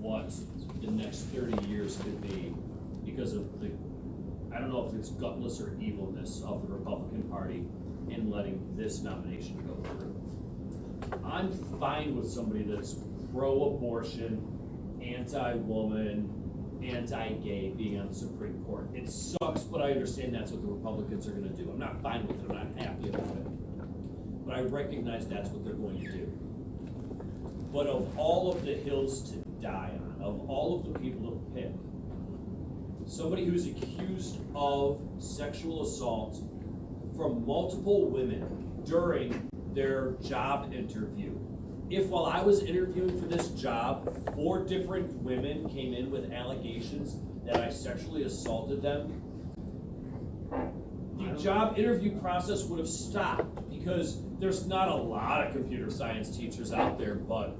what the next 30 years could be because of the, I don't know if it's gutless or evilness of the Republican Party in letting this nomination go through. I'm fine with somebody that's pro-abortion, anti-woman, anti-gay being on the Supreme Court. It sucks, but I understand that's what the Republicans are gonna do. I'm not fine with it, I'm not happy about it. But I recognize that's what they're going to do. But of all of the hills to die on, of all of the people to pick, somebody who's accused of sexual assault from multiple women during their job interview. If while I was interviewing for this job, 4 different women came in with allegations that I sexually assaulted them, the job interview process would have stopped because there's not a lot of computer science teachers out there, but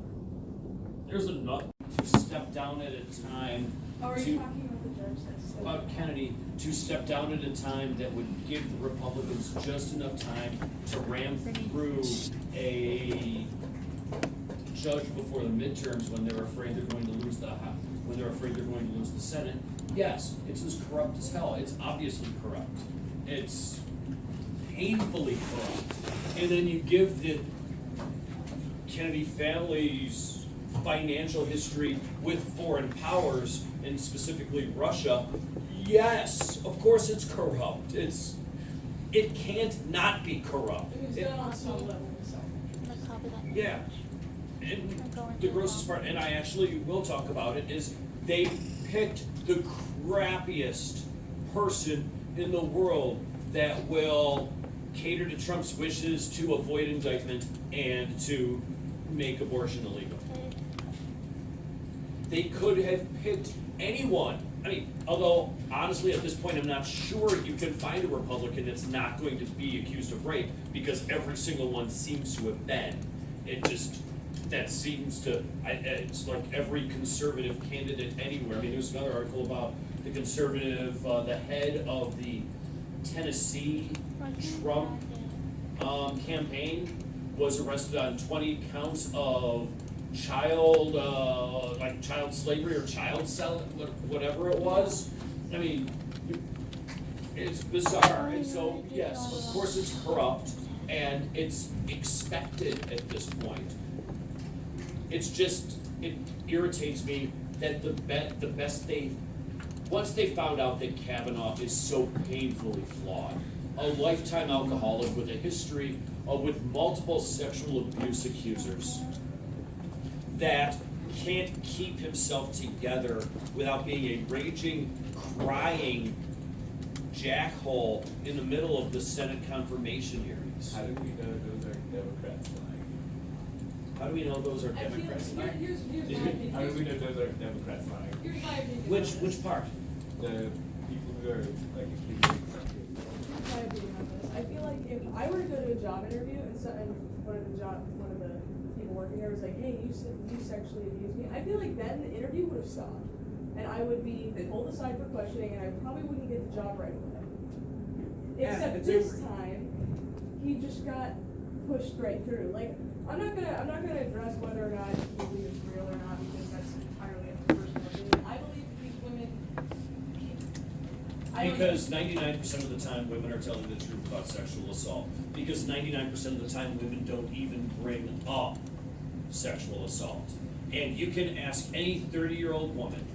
there's enough to step down at a time. Oh, are you talking about the judge that's about Kennedy to step down at a time that would give the Republicans just enough time to ram through a judge before the midterms when they're afraid they're going to lose the House, when they're afraid they're going to lose the Senate. Yes, it's as corrupt as hell. It's obviously corrupt. It's painfully corrupt. And then you give the Kennedy family's financial history with foreign powers, and specifically Russia. Yes, of course it's corrupt. It can't not be corrupt. It was done on some level, so. Yeah. And the grossest part, and I actually will talk about it, is they picked the crappiest person in the world that will cater to Trump's wishes to avoid indictment and to make abortion illegal. They could have picked anyone. I mean, although honestly at this point I'm not sure you can find a Republican that's not going to be accused of rape, because every single one seems to have been. It just, that seems to, it's like every conservative candidate anywhere. I mean, there's another article about the conservative, the head of the Tennessee Trump campaign was arrested on 20 counts of child slavery or child selling, whatever it was. I mean, it's bizarre. And so, yes, of course it's corrupt, and it's expected at this point. It's just, it irritates me that the best they, once they found out that Kavanaugh is so painfully flawed, a lifetime alcoholic with a history with multiple sexual abuse accusers, that can't keep himself together without being a raging, crying jackhole in the middle of the Senate confirmation hearings. How do we know those are Democrats lying? How do we know those are I feel Democrats? like, here's my opinion. How do we know those are Democrats lying? Here's my opinion. Which part? The people who are like accusing Trump. My opinion on this. I feel like if I were to go to a job interview and one of the people working there was like, hey, you sexually abused me, I feel like then the interview would have stopped. And I would be pulled aside for questioning, and I probably wouldn't get the job right away. Yeah, Except it's this over. time, he just got pushed right through. Like, I'm not gonna address whether or not he believes it's real or not, because that's entirely up to personal opinion. I believe that these women. Because 99% of the time women are telling the truth about sexual assault. Because 99% of the time women don't even bring up sexual assault. And you can ask any 30-year-old woman,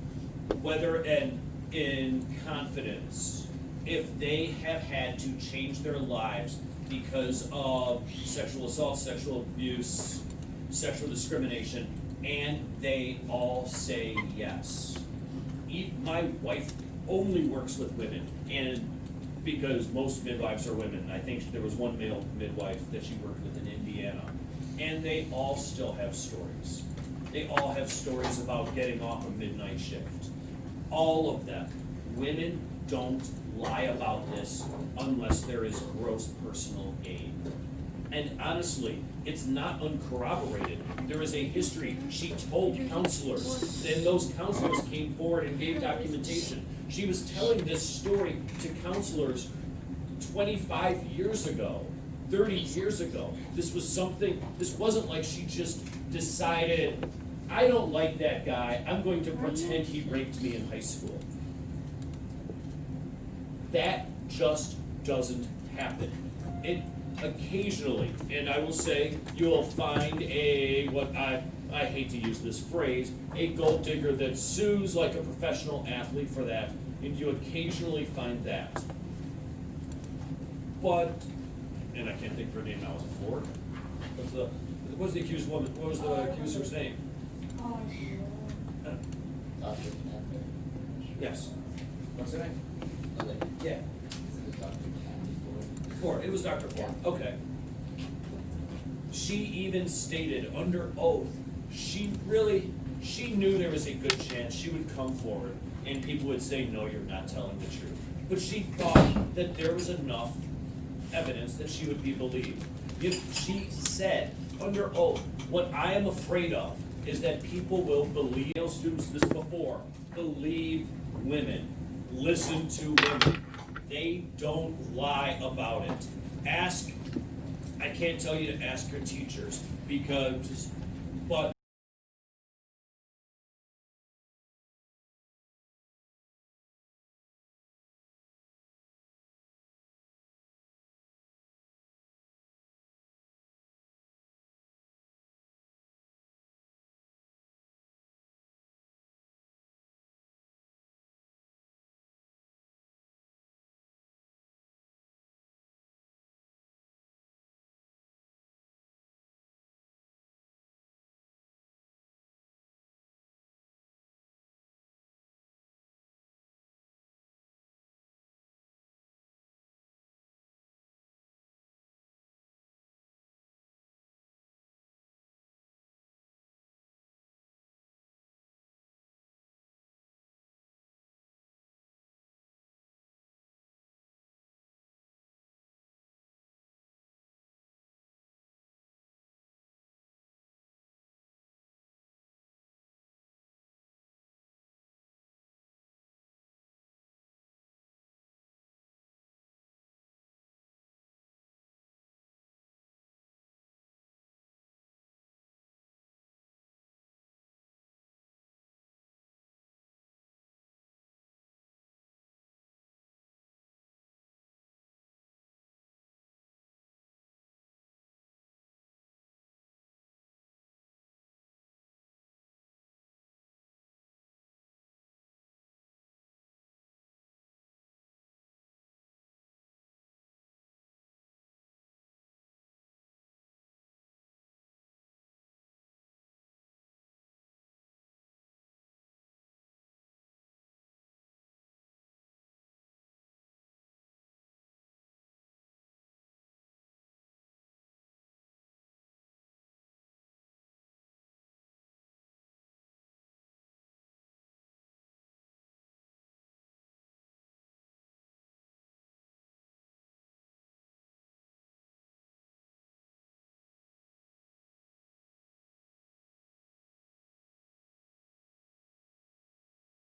whether in confidence, if they have had to change their lives because of sexual assault, sexual abuse, sexual discrimination, and they all say yes. My wife only works with women, and because most midwives are women. I think there was one male midwife that she worked with in Indiana, and they all still have stories. They all have stories about getting off a midnight shift. All of them. Women don't lie about this unless there is gross personal gain. And honestly, it's not uncorroborated. There is a history. She told counselors, and those counselors came forward and gave documentation. She was telling this story to counselors 25 years ago, 30 years ago. This wasn't like she just decided I don't like that guy, I'm going to pretend he raped me in high school. That just doesn't happen. It occasionally, and I will say, you will find I hate to use this phrase, a gold digger that sues like a professional athlete for that, and you occasionally find that. But, and I can't think of her name now, was it Ford? What was the accused woman, what was the accuser's name? Oh, yeah. Dr. Panther. Yes. What's her name? Oh, like, Yeah. is it Dr. Candy Ford, it was Dr. Ford, okay. She even stated under oath, she knew there was a good chance she would come forward and people would say, no, you're not telling the truth. But she thought that there was enough evidence that she would be believed. She said under oath, what I am afraid of is that people will believe, students this before, believe women, listen to women. They don't lie about it. I can't tell you to ask your teachers because